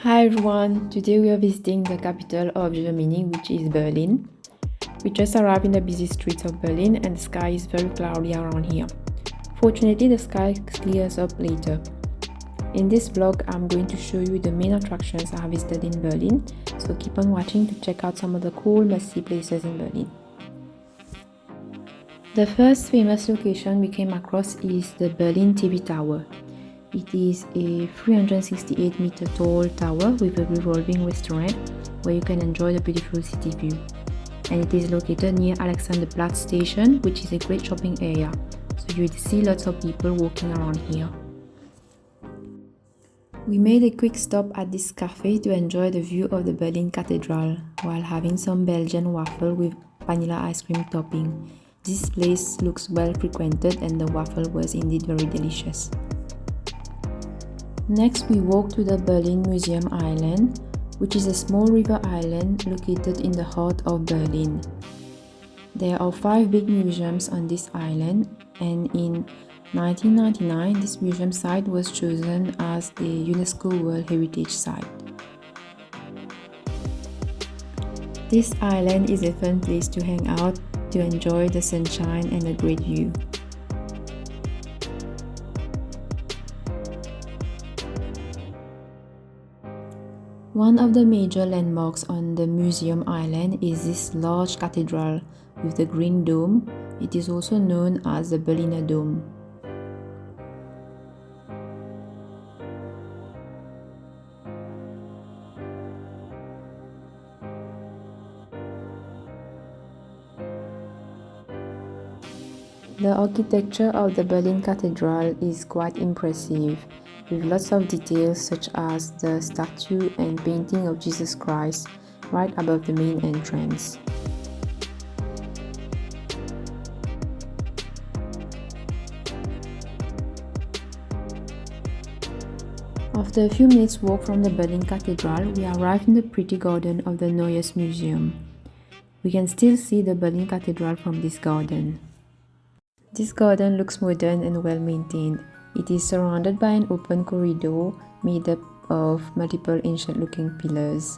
Hi everyone, today we are visiting the capital of Germany, which is Berlin. We just arrived in the busy streets of Berlin and the sky is very cloudy around here. Fortunately, the sky clears up later. In this vlog, I'm going to show you the main attractions I visited in Berlin, so keep on watching to check out some of the cool must-see places in Berlin. The first famous location we came across is the Berlin TV Tower. It is a 368-meter tall tower with a revolving restaurant where you can enjoy the beautiful city view. And it is located near Alexanderplatz station, which is a great shopping area, so you will see lots of people walking around here. We made a quick stop at this cafe to enjoy the view of the Berlin Cathedral while having some Belgian waffle with vanilla ice cream topping. This place looks well frequented and the waffle was indeed very delicious. Next, we walked to the Berlin Museum Island, which is a small river island located in the heart of Berlin. There are 5 big museums on this island, and in 1999, this museum site was chosen as the UNESCO World Heritage Site. This island is a fun place to hang out, to enjoy the sunshine and a great view. One of the major landmarks on the museum island is this large cathedral with the green dome. It is also known as the Berliner Dome. The architecture of the Berlin Cathedral is quite impressive, with lots of details such as the statue and painting of Jesus Christ right above the main entrance. After a few minutes walk from the Berlin Cathedral, we arrived in the pretty garden of the Noir Museum. We can still see the Berlin Cathedral from this garden. This garden looks modern and well maintained. It is surrounded by an open corridor made up of multiple ancient-looking pillars.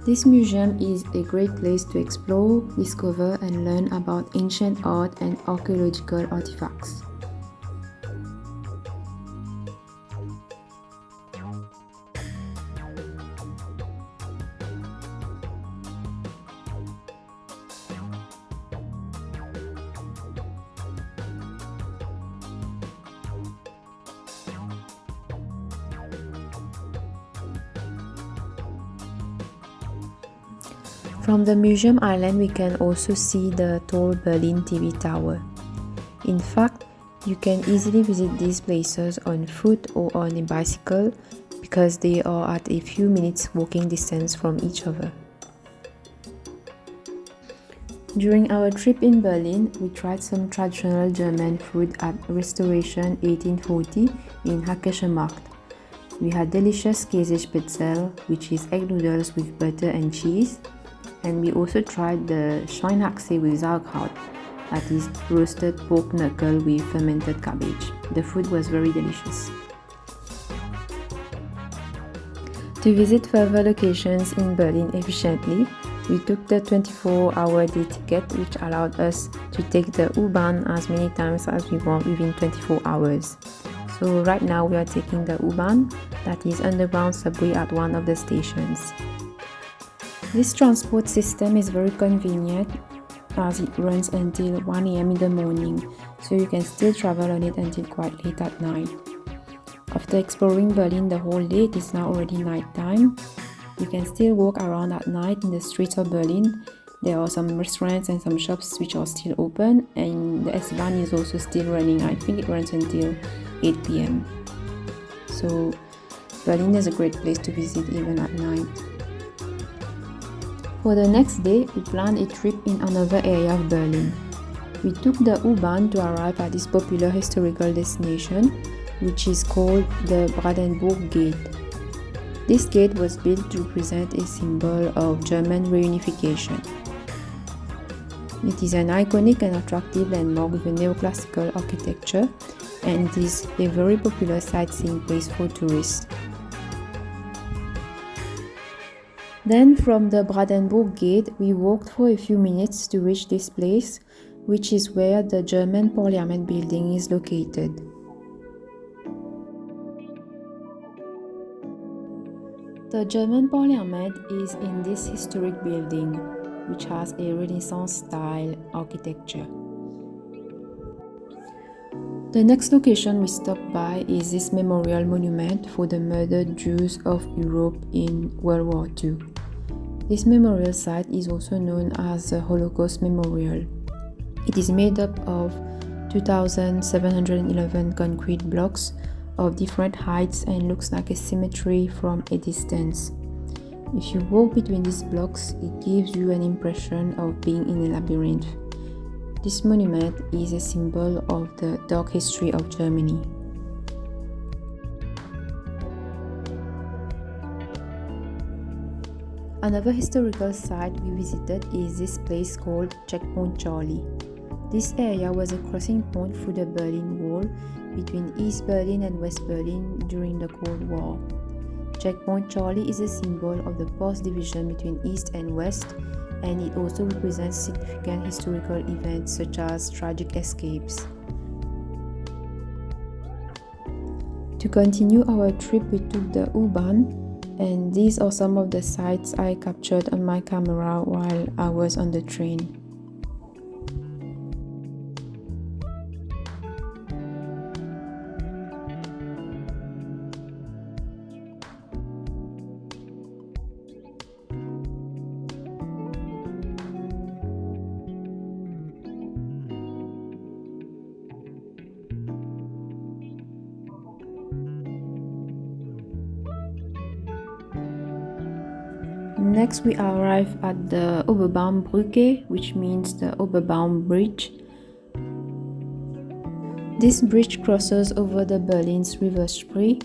This museum is a great place to explore, discover, and learn about ancient art and archaeological artifacts. From the museum island, we can also see the tall Berlin TV Tower. In fact, you can easily visit these places on foot or on a bicycle because they are at a few minutes walking distance from each other. During our trip in Berlin, we tried some traditional German food at Restauration 1840 in Hackesche-Markt. We had delicious Käsespätzle, which is egg noodles with butter and cheese. And we also tried the Schweinehaxe with sauerkraut, that is roasted pork knuckle with fermented cabbage. The food was very delicious. To visit further locations in Berlin efficiently, we took the 24-hour day ticket, which allowed us to take the U-Bahn as many times as we want within 24 hours. So right now we are taking the U-Bahn, that is underground subway at one of the stations. This transport system is very convenient as it runs until 1 a.m. in the morning, so you can still travel on it until quite late at night. After exploring Berlin the whole day, it is now already night time. You can still walk around at night in the streets of Berlin. There are some restaurants and some shops which are still open, and the S-Bahn is also still running. I think it runs until 8 p.m. So Berlin is a great place to visit even at night. For the next day, we planned a trip in another area of Berlin. We took the U-Bahn to arrive at this popular historical destination, which is called the Brandenburg Gate. This gate was built to represent a symbol of German reunification. It is an iconic and attractive landmark with a neoclassical architecture, and it is a very popular sightseeing place for tourists. Then from the Brandenburg Gate, we walked for a few minutes to reach this place, which is where the German Parliament building is located. The German Parliament is in this historic building, which has a Renaissance-style architecture. The next location we stopped by is this memorial monument for the murdered Jews of Europe in World War II. This memorial site is also known as the Holocaust Memorial. It is made up of 2,711 concrete blocks of different heights and looks like a cemetery from a distance. If you walk between these blocks, it gives you an impression of being in a labyrinth. This monument is a symbol of the dark history of Germany. Another historical site we visited is this place called Checkpoint Charlie. This area was a crossing point through the Berlin Wall between East Berlin and West Berlin during the Cold War. Checkpoint Charlie is a symbol of the past division between East and West, and it also represents significant historical events such as tragic escapes. To continue our trip, we took the U-Bahn, and these are some of the sights I captured on my camera while I was on the train. Next, we arrive at the Oberbaumbrücke, which means the Oberbaum Bridge. This bridge crosses over the Berlin's River Spree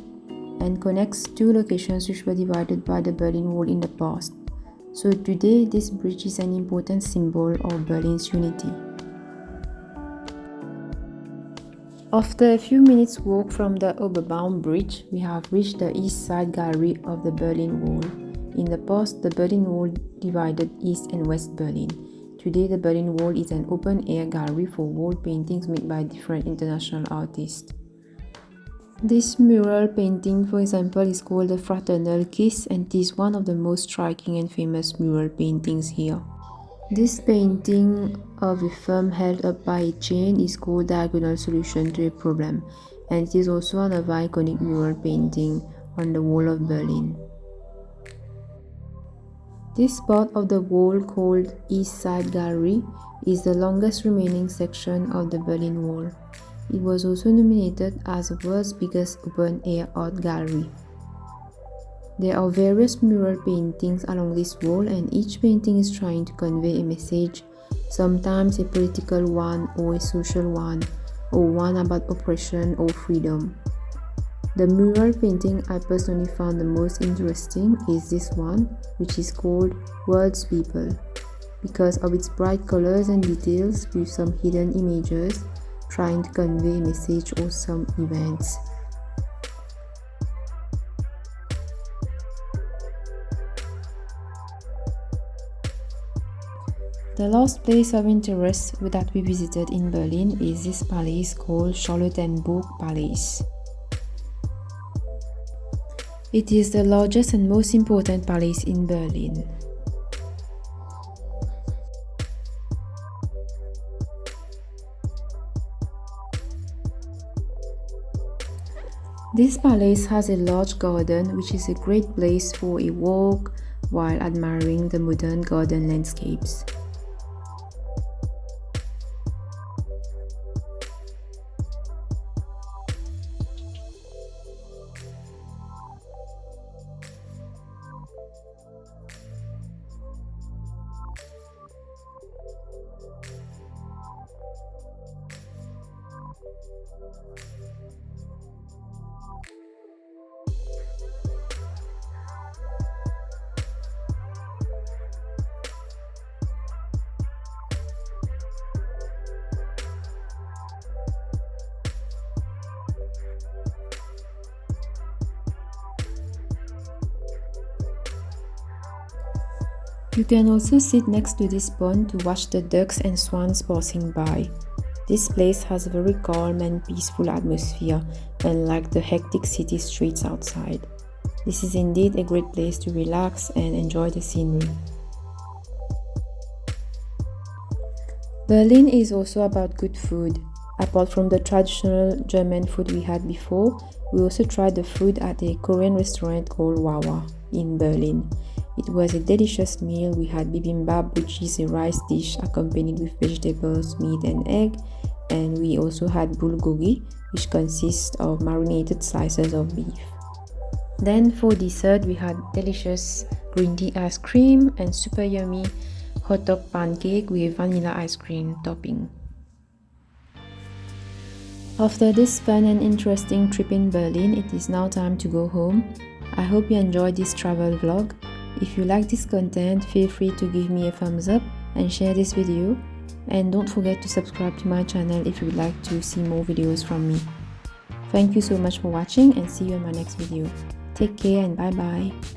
and connects two locations which were divided by the Berlin Wall in the past. So today, this bridge is an important symbol of Berlin's unity. After a few minutes walk from the Oberbaum Bridge, we have reached the east side gallery of the Berlin Wall. In the past, the Berlin Wall divided East and West Berlin. Today, the Berlin Wall is an open-air gallery for wall paintings made by different international artists. This mural painting, for example, is called the Fraternal Kiss, and it is one of the most striking and famous mural paintings here. This painting of a thumb held up by a chain is called Diagonal Solution to a Problem, and it is also another iconic mural painting on the wall of Berlin. This part of the wall, called East Side Gallery, is the longest remaining section of the Berlin Wall. It was also nominated as the world's biggest open-air art gallery. There are various mural paintings along this wall, and each painting is trying to convey a message, sometimes a political one or a social one, or one about oppression or freedom. The mural painting I personally found the most interesting is this one, which is called World's People, because of its bright colors and details with some hidden images trying to convey a message or some events. The last place of interest that we visited in Berlin is this palace called Charlottenburg Palace. It is the largest and most important palace in Berlin. This palace has a large garden, which is a great place for a walk while admiring the modern garden landscapes. You can also sit next to this pond to watch the ducks and swans passing by. This place has a very calm and peaceful atmosphere, unlike the hectic city streets outside. This is indeed a great place to relax and enjoy the scenery. Berlin is also about good food. Apart from the traditional German food we had before, we also tried the food at a Korean restaurant called Wawa in Berlin. It was a delicious meal. We had bibimbap, which is a rice dish accompanied with vegetables, meat and egg, and we also had bulgogi, which consists of marinated slices of beef. Then for dessert, we had delicious green tea ice cream and super yummy hot dog pancake with vanilla ice cream topping. After this fun and interesting trip in Berlin, it is now time to go home. I hope you enjoyed this travel vlog. If you like this content, feel free to give me a thumbs up and share this video. And don't forget to subscribe to my channel if you would like to see more videos from me. Thank you so much for watching and see you in my next video. Take care and bye bye.